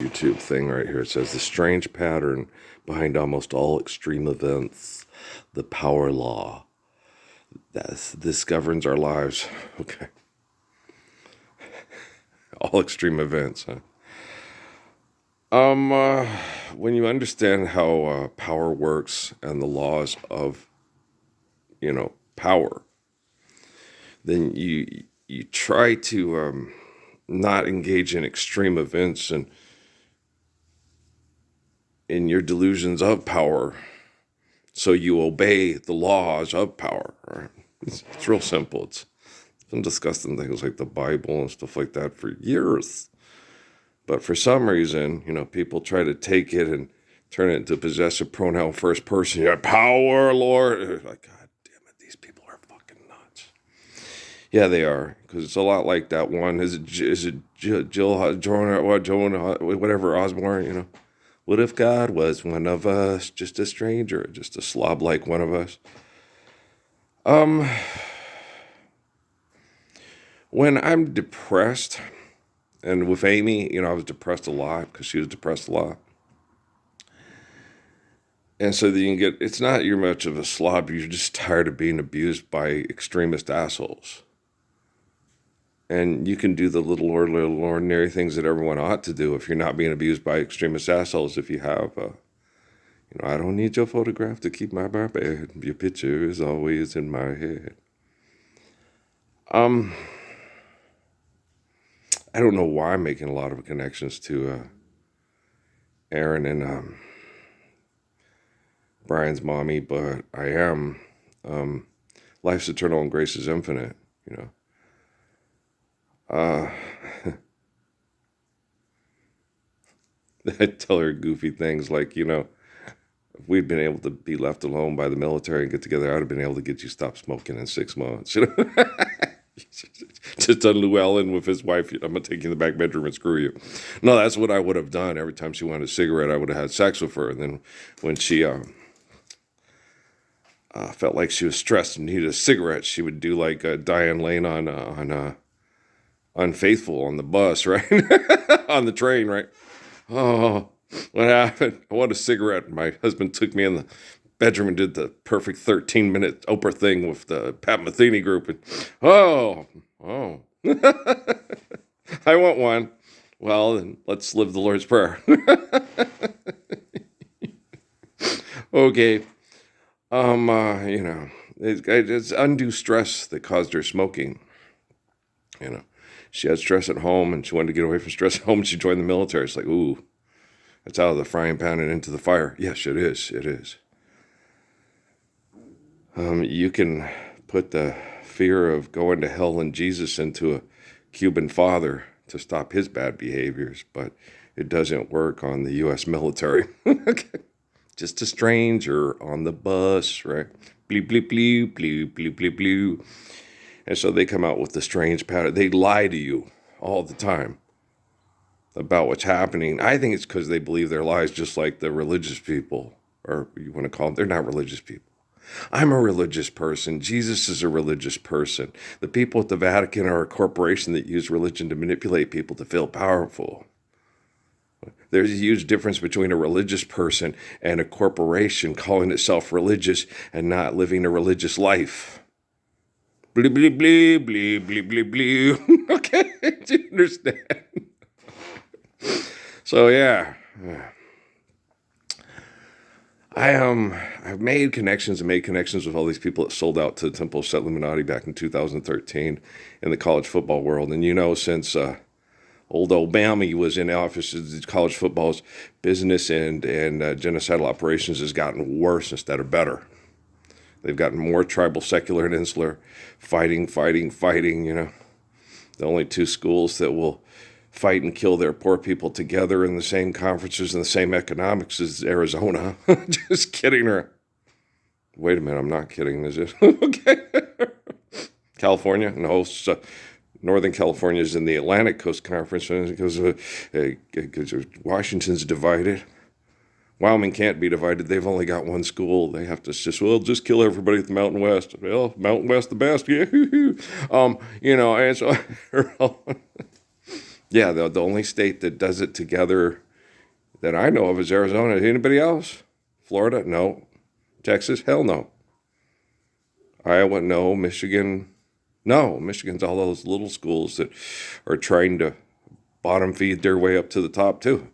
YouTube thing right here. It says the strange pattern behind almost all extreme events, the power law. This governs our lives. Okay. All extreme events, huh? When you understand how power works and the laws of, power, then you try to not engage in extreme events and in your delusions of power, so you obey the laws of power. Right? It's real simple. It's been discussed in things like the Bible and stuff like that for years. But for some reason, people try to take it and turn it into possessive pronoun first person. Yeah, power, Lord. Like, God damn it, these people are fucking nuts. Yeah, they are, because it's a lot like that one. Is it Jill, Jonah, whatever, Osborne? What if God was one of us, just a stranger, just a slob like one of us? When I'm depressed. And with Amy, I was depressed a lot because she was depressed a lot. And so then it's not you're much of a slob, you're just tired of being abused by extremist assholes. And you can do the little ordinary things that everyone ought to do if you're not being abused by extremist assholes. If you have, I don't need your photograph to keep my bed. Your picture is always in my head. I don't know why I'm making a lot of connections to Aaron and Brian's mommy, but I am. Life's eternal and grace is infinite, I tell her goofy things like, if we'd been able to be left alone by the military and get together, I'd have been able to get you stopped smoking in 6 months. Just on Llewellyn with his wife, I'm going to take you in the back bedroom and screw you. No, that's what I would have done. Every time she wanted a cigarette, I would have had sex with her. And then when she felt like she was stressed and needed a cigarette, she would do like Diane Lane on Unfaithful on the bus, right? On the train, right? Oh, what happened? I want a cigarette. My husband took me in the bedroom and did the perfect 13-minute Oprah thing with the Pat Metheny group. And, oh. I want one. Well, then let's live the Lord's Prayer. Okay. It's undue stress that caused her smoking. She had stress at home and she wanted to get away from stress at home. And she joined the military. It's like, ooh, it's out of the frying pan and into the fire. Yes, it is. It is. You can put the fear of going to hell and Jesus into a Cuban father to stop his bad behaviors, but it doesn't work on the U.S. military. Just a stranger on the bus, right? Bleep, bleep, bleep, bleep, bleep, bleep, bleep. And so they come out with the strange pattern. They lie to you all the time about what's happening. I think it's because they believe their lies, just like the religious people, or you want to call them, they're not religious people. I'm a religious person. Jesus is a religious person. The people at the Vatican are a corporation that use religion to manipulate people to feel powerful. There's a huge difference between a religious person and a corporation calling itself religious and not living a religious life. Blee, blee, blee, blee, blee, blee, blee. Okay, do you understand? So, yeah. I've made connections with all these people that sold out to the Temple of Set Illuminati back in 2013 in the college football world. And since old Obama was in office, college football's business and genocidal operations has gotten worse instead of better. They've gotten more tribal, secular, and insular, fighting. The only two schools that will fight and kill their poor people together in the same conferences and the same economics as Arizona. Just kidding her. Wait a minute, I'm not kidding, is it? Okay. California? No, Northern California is in the Atlantic Coast Conference because Washington's divided. Wyoming can't be divided. They've only got one school. They have to just kill everybody at the Mountain West. Well, Mountain West the best. Yeah. And so... Yeah, the only state that does it together that I know of is Arizona. Anybody else? Florida? No. Texas? Hell no. Iowa? No. Michigan? No. Michigan's all those little schools that are trying to bottom feed their way up to the top too.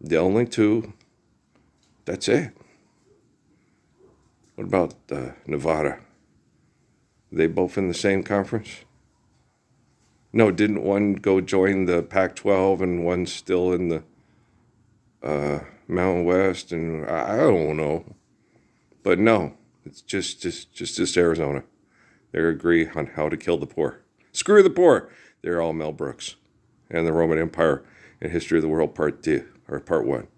The only two, that's it. What about Nevada? Are they both in the same conference? No, didn't one go join the Pac-12 and one's still in the Mountain West? And I don't know. But no, it's just Arizona. They agree on how to kill the poor. Screw the poor. They're all Mel Brooks and the Roman Empire and History of the World Part 2 or Part 1.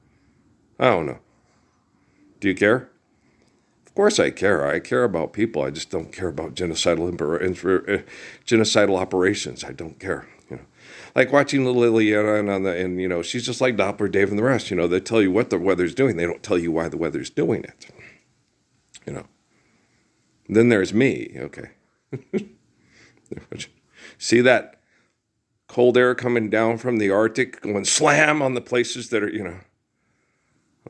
I don't know. Do you care? Of course I care. I care about people. I just don't care about genocidal operations. I don't care. Like watching Liliana and she's just like Doppler, Dave, and the rest. They tell you what the weather's doing. They don't tell you why the weather's doing it. Then there's me. Okay. See that cold air coming down from the Arctic, going slam on the places that are,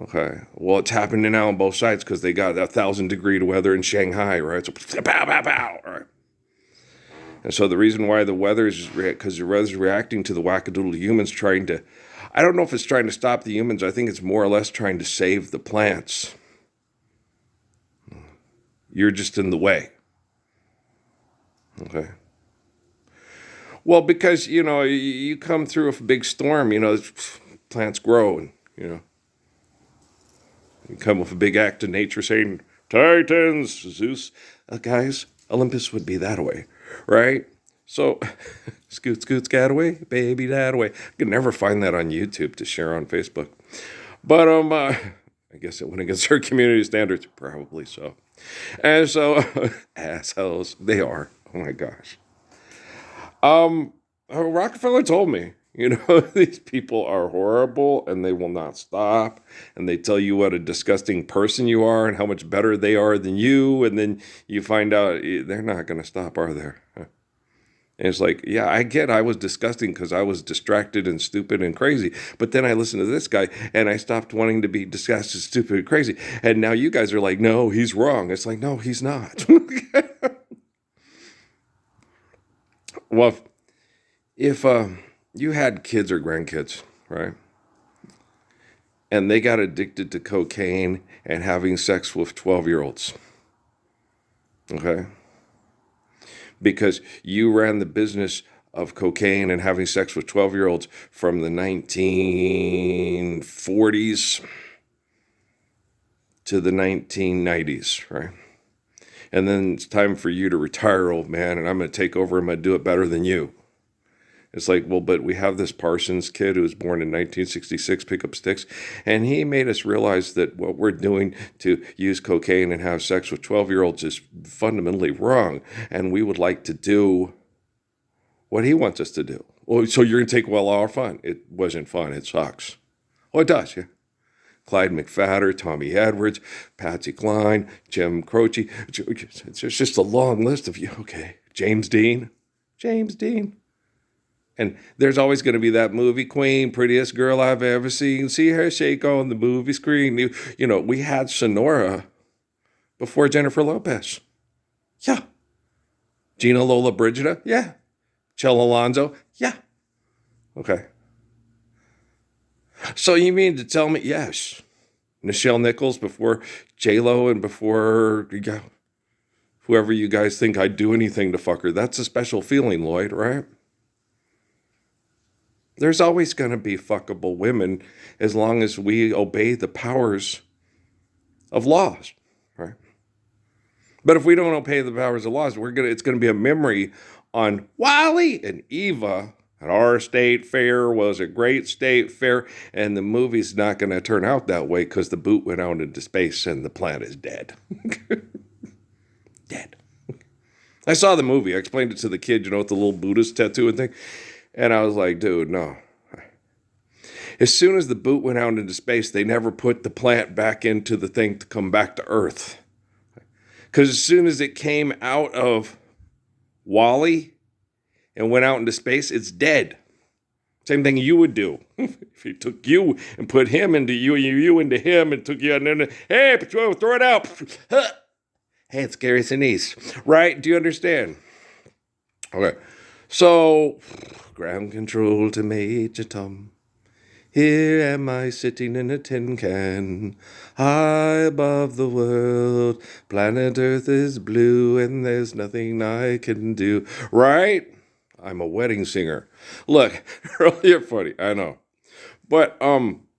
Okay. Well, it's happening now on both sides because they got 1,000-degree weather in Shanghai, right? So pow, pow, pow, right? And so the reason why the weather is because the weather's reacting to the wackadoodle humans trying to, I don't know if it's trying to stop the humans. I think it's more or less trying to save the plants. You're just in the way. Okay. Well, because, you come through a big storm, plants grow and, You come with a big act of nature saying, Titans, Zeus. Guys, Olympus would be that way, right? So, scoot, scataway, baby, that way. I could never find that on YouTube to share on Facebook. But, I guess it went against our community standards. Probably so. And so, assholes, they are. Oh my gosh. Rockefeller told me, these people are horrible and they will not stop. And they tell you what a disgusting person you are and how much better they are than you. And then you find out they're not going to stop, are they? And it's like, yeah, I was disgusting because I was distracted and stupid and crazy. But then I listened to this guy and I stopped wanting to be disgusted, stupid, and crazy. And now you guys are like, no, he's wrong. It's like, no, he's not. Well, if you had kids or grandkids, right? And they got addicted to cocaine and having sex with 12-year-olds. Okay? Because you ran the business of cocaine and having sex with 12-year-olds from the 1940s to the 1990s, right? And then it's time for you to retire, old man, and I'm going to take over and I'm going to do it better than you. It's like, well, but we have this Parsons kid who was born in 1966, pick up sticks, and he made us realize that what we're doing to use cocaine and have sex with 12-year-olds is fundamentally wrong, and we would like to do what he wants us to do. Well, so you're going to take all our fun. It wasn't fun. It sucks. Oh, it does, yeah. Clyde McPhatter, Tommy Edwards, Patsy Cline, Jim Croce. It's just a long list of you. Okay, James Dean. And there's always going to be that movie queen, prettiest girl I've ever seen. See her shake on the movie screen. We had Sonora before Jennifer Lopez. Yeah. Gina Lola Brigida? Yeah. Chell Alonzo? Yeah. Okay. So you mean to tell me, yes, Nichelle Nichols before J-Lo and before whoever you guys think I'd do anything to fuck her. That's a special feeling, Lloyd, right? There's always going to be fuckable women as long as we obey the powers of laws, right? But if we don't obey the powers of laws, it's going to be a memory on Wally and Eva. And our state fair was a great state fair, and the movie's not going to turn out that way because the boot went out into space and the planet is dead. Dead. I saw the movie. I explained it to the kid, with the little Buddhist tattoo and thing. And I was like, dude, no. As soon as the boot went out into space, they never put the plant back into the thing to come back to Earth. Because as soon as it came out of Wally and went out into space, it's dead. Same thing you would do if he took you and put him into you and you into him and took you and then, hey, throw it out. Hey, it's Gary Sinise, right? Do you understand? Okay, so ground control to Major Tom. Here am I sitting in a tin can, high above the world. Planet Earth is blue and there's nothing I can do. Right? I'm a wedding singer. Look, you're funny, I know. But,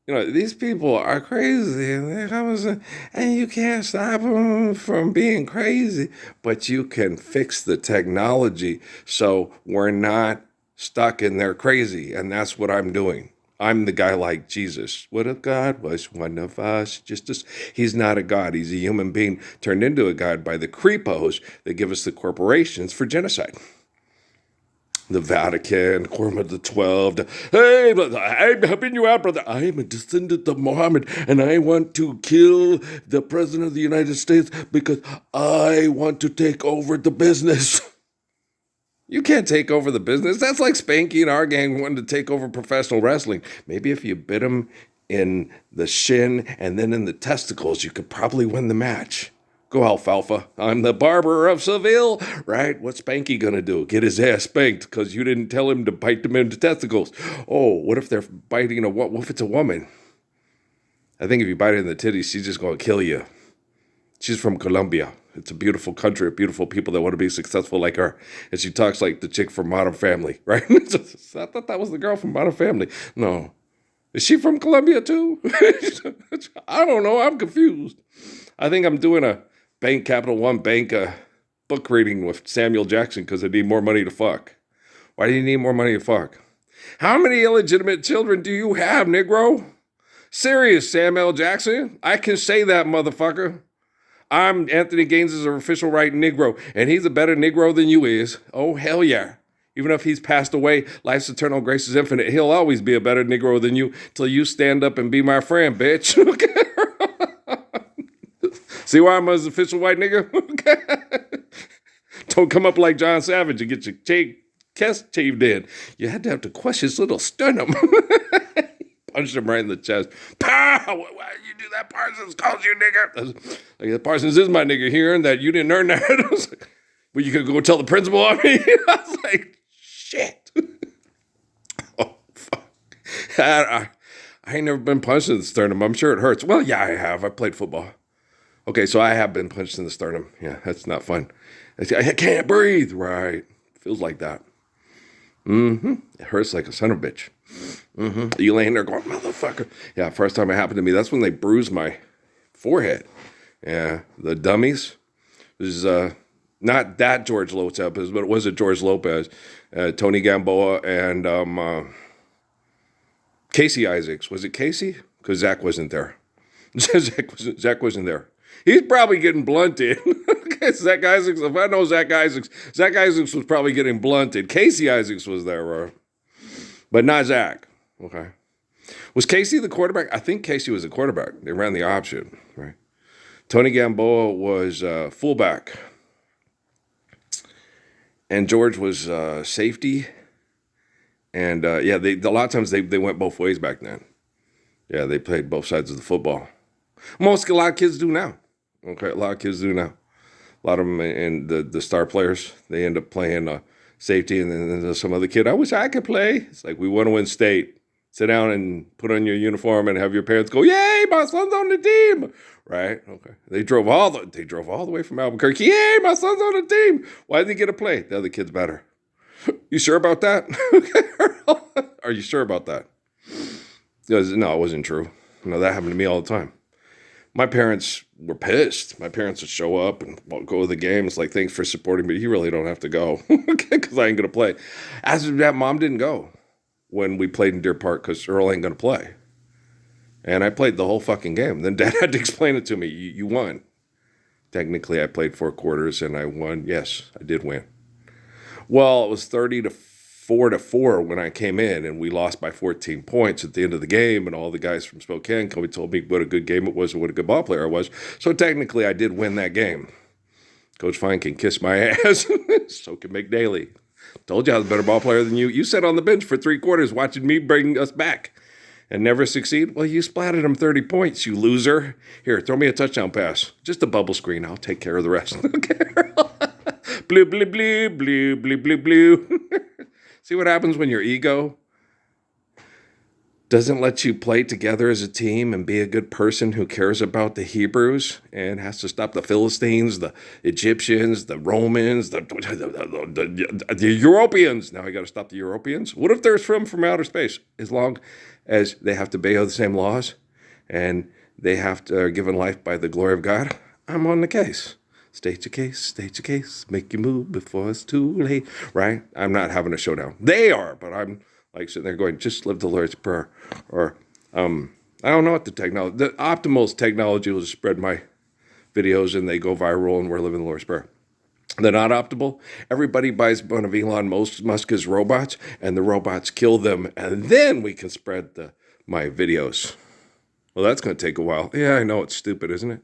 these people are crazy and you can't stop them from being crazy. But you can fix the technology so we're not stuck in their crazy. And that's what I'm doing. I'm the guy like Jesus. What if God was one of us? He's not a God. He's a human being turned into a God by the creepos that give us the corporations for genocide. The Vatican, Quorum of the 12. Hey, brother, I'm helping you out, brother. I'm a descendant of Muhammad, and I want to kill the President of the United States because I want to take over the business. You can't take over the business. That's like Spanky and our gang wanting to take over professional wrestling. Maybe if you bit him in the shin and then in the testicles, you could probably win the match. Go, Alfalfa. I'm the barber of Seville. Right? What's Spanky going to do? Get his ass spanked because you didn't tell him to bite them in the testicles. Oh, what if they're biting what if it's a woman? I think if you bite her in the titties, she's just going to kill you. She's from Colombia. It's a beautiful country of beautiful people that want to be successful like her. And she talks like the chick from Modern Family, right? I thought that was the girl from Modern Family. No. Is she from Colombia too? I don't know. I'm confused. I think I'm doing a Capital One Bank book reading with Samuel Jackson because I need more money to fuck. Why do you need more money to fuck? How many illegitimate children do you have, Negro? Serious, Samuel Jackson? I can say that, motherfucker. I'm Anthony Gaines' official right Negro, and he's a better Negro than you is. Oh, hell yeah. Even if he's passed away, life's eternal, grace is infinite. He'll always be a better Negro than you till you stand up and be my friend, bitch. See why I'm an official white nigga? Don't come up like John Savage and get your chest shaved in. You had to have to crush his little sternum. Punched him right in the chest. Pow! Why you do that? Parsons calls you nigger. Like, Parsons is my nigger hearing that you didn't earn that. I was like, well, you could go tell the principal on me. I was like, shit. Oh, fuck. I ain't never been punched in the sternum. I'm sure it hurts. Well, yeah, I have. I played football. Okay, so I have been punched in the sternum. Yeah, that's not fun. I can't breathe. Right. Feels like that. Mm-hmm. It hurts like a son of a bitch. Mm-hmm. You laying there going, motherfucker. Yeah, first time it happened to me, that's when they bruised my forehead. Yeah, the dummies. It was not that George Lopez, but it was a George Lopez, Tony Gamboa, and Casey Isaacs. Was it Casey? Because Zach wasn't there. Zach wasn't there. He's probably getting blunted. Zach Isaacs, if I know Zach Isaacs was probably getting blunted. Casey Isaacs was there, right? But not Zach. Okay. Was Casey the quarterback? I think Casey was the quarterback. They ran the option, right? Tony Gamboa was fullback. And George was safety. And, a lot of times they went both ways back then. Yeah, they played both sides of the football. A lot of kids do now. Okay, a lot of kids do now. A lot of them and the star players, they end up playing safety, and then there's some other kid, I wish I could play. It's like, we want to win state. Sit down and put on your uniform and have your parents go, yay, my son's on the team. Right? Okay. They drove all the way from Albuquerque. Yay, my son's on the team. Why did he get a play? The other kid's better. You sure about that? Are you sure about that? No, it wasn't true. No, that happened to me all the time. My parents were pissed. My parents would show up and go to the game. It's like, thanks for supporting me. You really don't have to go because I ain't going to play. As of that, Mom didn't go when we played in Deer Park because Earl ain't going to play. And I played the whole fucking game. Then Dad had to explain it to me. You won. Technically, I played 4 quarters and I won. Yes, I did win. Well, it was 30-4 when I came in, and we lost by 14 points at the end of the game, and all the guys from Spokane told me what a good game it was and what a good ball player I was. So technically, I did win that game. Coach Fine can kiss my ass. So can McDaly. Told you I was a better ball player than you. You sat on the bench for 3 quarters watching me bring us back and never succeed. Well, you splatted them 30 points, you loser. Here, throw me a touchdown pass. Just a bubble screen. I'll take care of the rest. Okay. Blue, blue, blue, blue, blue, blue, blue. See what happens when your ego doesn't let you play together as a team and be a good person who cares about the Hebrews and has to stop the Philistines, the Egyptians, the Romans, the Europeans. Now I got to stop the Europeans. What if they're from outer space? As long as they have to obey the same laws and they have to are given life by the glory of God, I'm on the case. State your case, make you move before it's too late, right? I'm not having a showdown. They are, but I'm like sitting there going, just live the Lord's Prayer. Or, I don't know what the optimal technology will spread my videos and they go viral and we're living the Lord's Prayer. The not optimal, everybody buys one of Elon Musk's robots and the robots kill them and then we can spread my videos. Well, that's going to take a while. Yeah, I know it's stupid, isn't it?